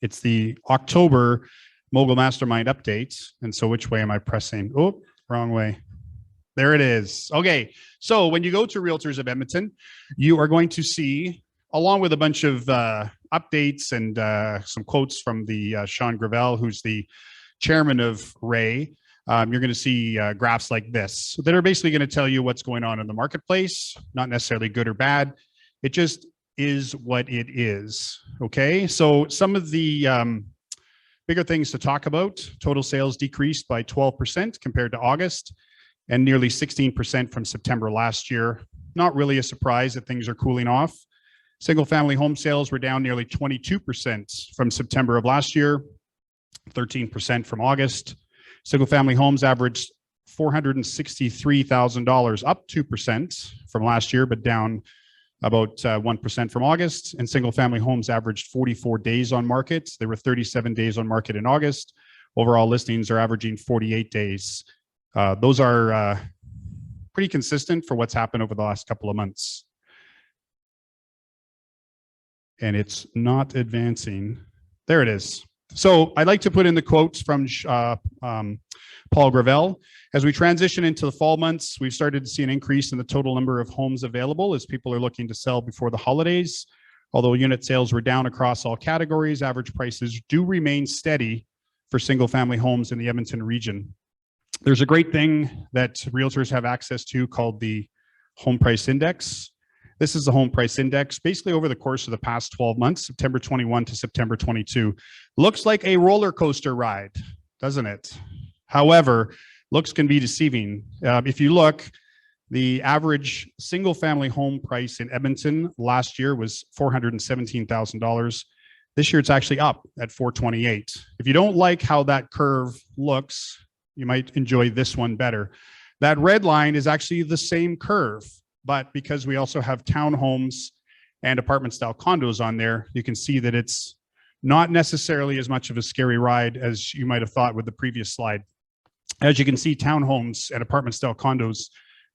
It's the October Mogul Mastermind update. And so which way am I pressing? Oh, wrong way. There it is. Okay. So when you go to Realtors of Edmonton, you are going to see, along with a bunch of updates and some quotes from the Sean Gravel, who's the chairman of Ray, you're going to see graphs like this that are basically going to tell you what's going on in the marketplace, not necessarily good or bad. It just is what it is. Okay. So some of the bigger things to talk about: total sales decreased by 12% compared to August and nearly 16% from September last year. Not really a surprise that things are cooling off. Single family home sales were down nearly 22% from September of last year, 13% from August. Single family homes averaged $463,000, up 2% from last year, but down about 1% from August. And single family homes averaged 44 days on market. There were 37 days on market in August. Overall listings are averaging 48 days. Those are pretty consistent for what's happened over the last couple of months. And it's not advancing. There it is. So I'd like to put in the quotes from Paul Gravel. As we transition into the fall months, we've started to see an increase in the total number of homes available as people are looking to sell before the holidays. Although unit sales were down across all categories, average prices do remain steady for single family homes in the Edmonton region. There's a great thing that realtors have access to called the Home Price Index. This is the Home Price Index, basically over the course of the past 12 months, September 21 to September 22. Looks like a roller coaster ride, doesn't it? However, looks can be deceiving. If you look, the average single family home price in Edmonton last year was $417,000. This year it's actually up at $428,000. If you don't like how that curve looks, you might enjoy this one better. That red line is actually the same curve, but because we also have townhomes and apartment style condos on there, you can see that it's not necessarily as much of a scary ride as you might have thought with the previous slide. As you can see, townhomes and apartment style condos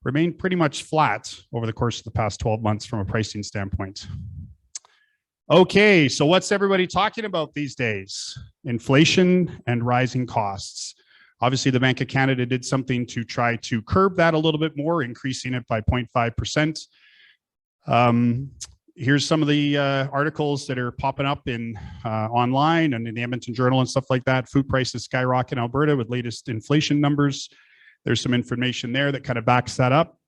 remain pretty much flat over the course of the past 12 months from a pricing standpoint. Okay, so what's everybody talking about these days? Inflation and rising costs. Obviously, the Bank of Canada did something to try to curb that a little bit more, increasing it by 0.5%. Here's some of the articles that are popping up in online and in the Edmonton Journal and stuff like that. Food prices skyrocket in Alberta with latest inflation numbers. There's some information there that kind of backs that up.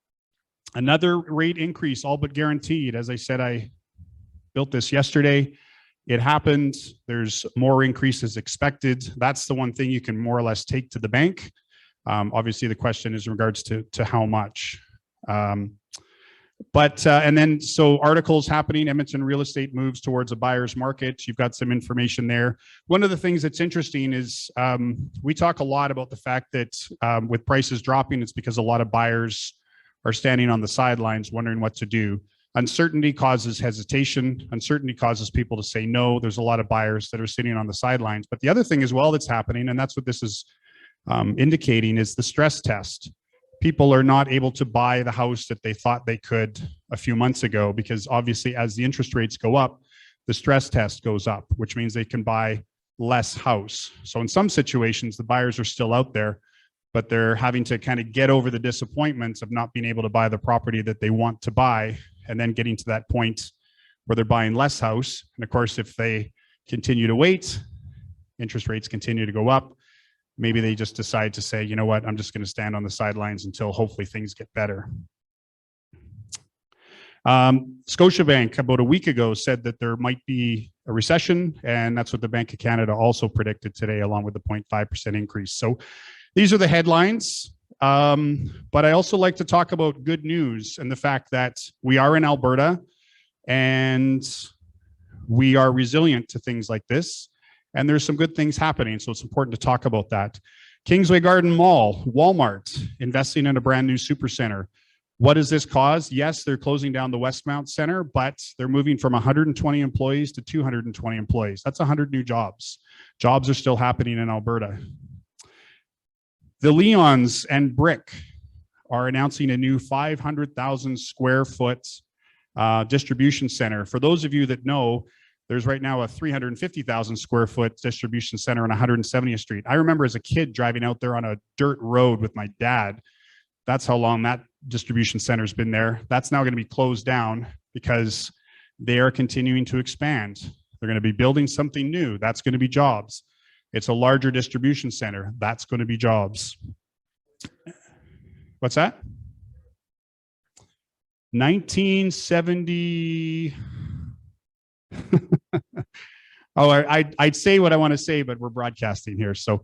Another rate increase, all but guaranteed. As I said, I built this yesterday. It happened. There's more increases expected. That's the one thing you can more or less take to the bank. Obviously, the question is in regards to how much. And then, so articles happening, Edmonton real estate moves towards a buyer's market. You've got some information there. One of the things that's interesting is we talk a lot about the fact that with prices dropping, it's because a lot of buyers are standing on the sidelines wondering what to do. Uncertainty causes hesitation. Uncertainty causes people to say no. There's a lot of buyers that are sitting on the sidelines. But the other thing as well that's happening, and that's what this is indicating, is the stress test. People are not able to buy the house that they thought they could a few months ago, because obviously as the interest rates go up, the stress test goes up, which means they can buy less house. So in some situations, the buyers are still out there, but they're having to kind of get over the disappointments of not being able to buy the property that they want to buy, and then getting to that point where they're buying less house. And of course, if they continue to wait, interest rates continue to go up. Maybe they just decide to say, you know what, I'm just going to stand on the sidelines until hopefully things get better. Scotiabank about a week ago said that there might be a recession, and that's what the Bank of Canada also predicted today, along with the 0.5% increase. So these are the headlines. But I also like to talk about good news and the fact that we are in Alberta and we are resilient to things like this. And there's some good things happening. So it's important to talk about that. Kingsway Garden Mall, Walmart, investing in a brand new supercenter. What does this cause? Yes, they're closing down the Westmount Center, but they're moving from 120 employees to 220 employees. That's 100 new jobs. Jobs are still happening in Alberta. The Leons and Brick are announcing a new 500,000 square foot distribution center. For those of you that know, There's right now a 350,000 square foot distribution center on 170th Street. I remember as a kid driving out there on a dirt road with my dad. That's how long that distribution center's been there. That's now going to be closed down because they are continuing to expand. They're going to be building something new. That's going to be jobs. It's a larger distribution center. That's going to be jobs. What's that? 1970. Oh, I'd say what I want to say, but we're broadcasting here. So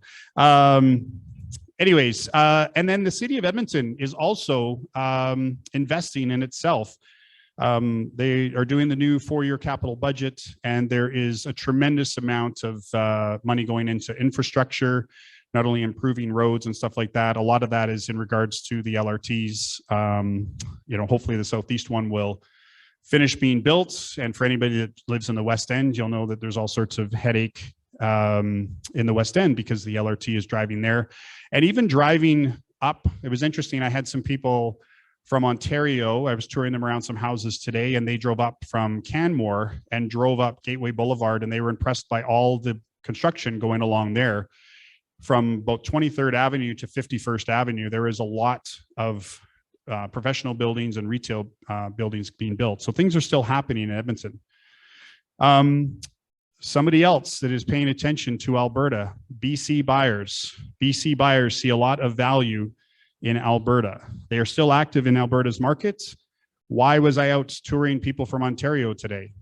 anyways, and then the city of Edmonton is also investing in itself. They are doing the new 4-year capital budget, and there is a tremendous amount of money going into infrastructure, not only improving roads and stuff like that. A lot of that is in regards to the LRTs. Hopefully the Southeast one will finish being built. And for anybody that lives in the West End, you'll know that there's all sorts of headache in the West End because the LRT is driving there. And even driving up, it was interesting. I had some people from Ontario. I was touring them around some houses today, and they drove up from Canmore and drove up Gateway Boulevard, and they were impressed by all the construction going along there. From about 23rd Avenue to 51st Avenue, there is a lot of professional buildings and retail buildings being built. So things are still happening in Edmonton. Somebody else that is paying attention to Alberta, BC buyers. BC buyers see a lot of value in Alberta. They are still active in Alberta's markets. Why was I out touring people from Ontario today?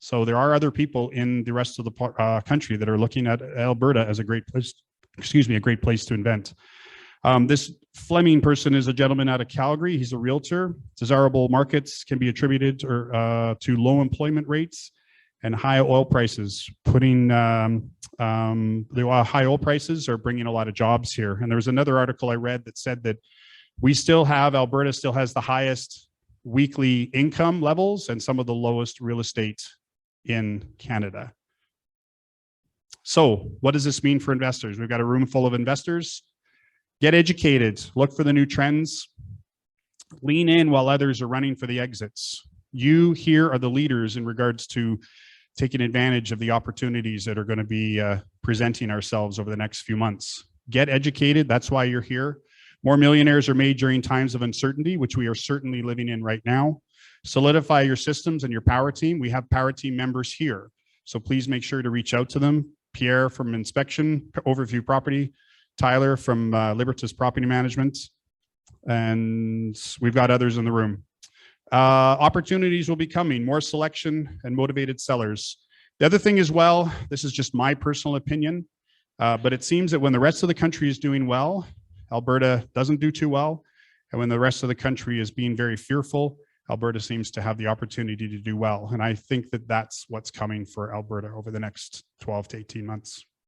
So there are other people in the rest of the country that are looking at Alberta as a great place, a great place to invent. This Fleming person is a gentleman out of Calgary. He's a realtor. Desirable markets can be attributed to low employment rates and high oil prices. The high oil prices are bringing a lot of jobs here. And there was another article I read that said that Alberta still has the highest weekly income levels and some of the lowest real estate in Canada. So what does this mean for investors? We've got a room full of investors. Get educated, look for the new trends, lean in while others are running for the exits. You here are the leaders in regards to taking advantage of the opportunities that are going to be presenting ourselves over the next few months. Get educated, that's why you're here. More millionaires are made during times of uncertainty, which we are certainly living in right now. Solidify your systems and your power team. We have power team members here, so please make sure to reach out to them. Pierre from Inspection, Overview Property, Tyler from Libertas Property Management, and we've got others in the room. Opportunities will be coming, more selection and motivated sellers. The other thing as well, this is just my personal opinion, but it seems that when the rest of the country is doing well, Alberta doesn't do too well. And when the rest of the country is being very fearful, Alberta seems to have the opportunity to do well. And I think that that's what's coming for Alberta over the next 12 to 18 months.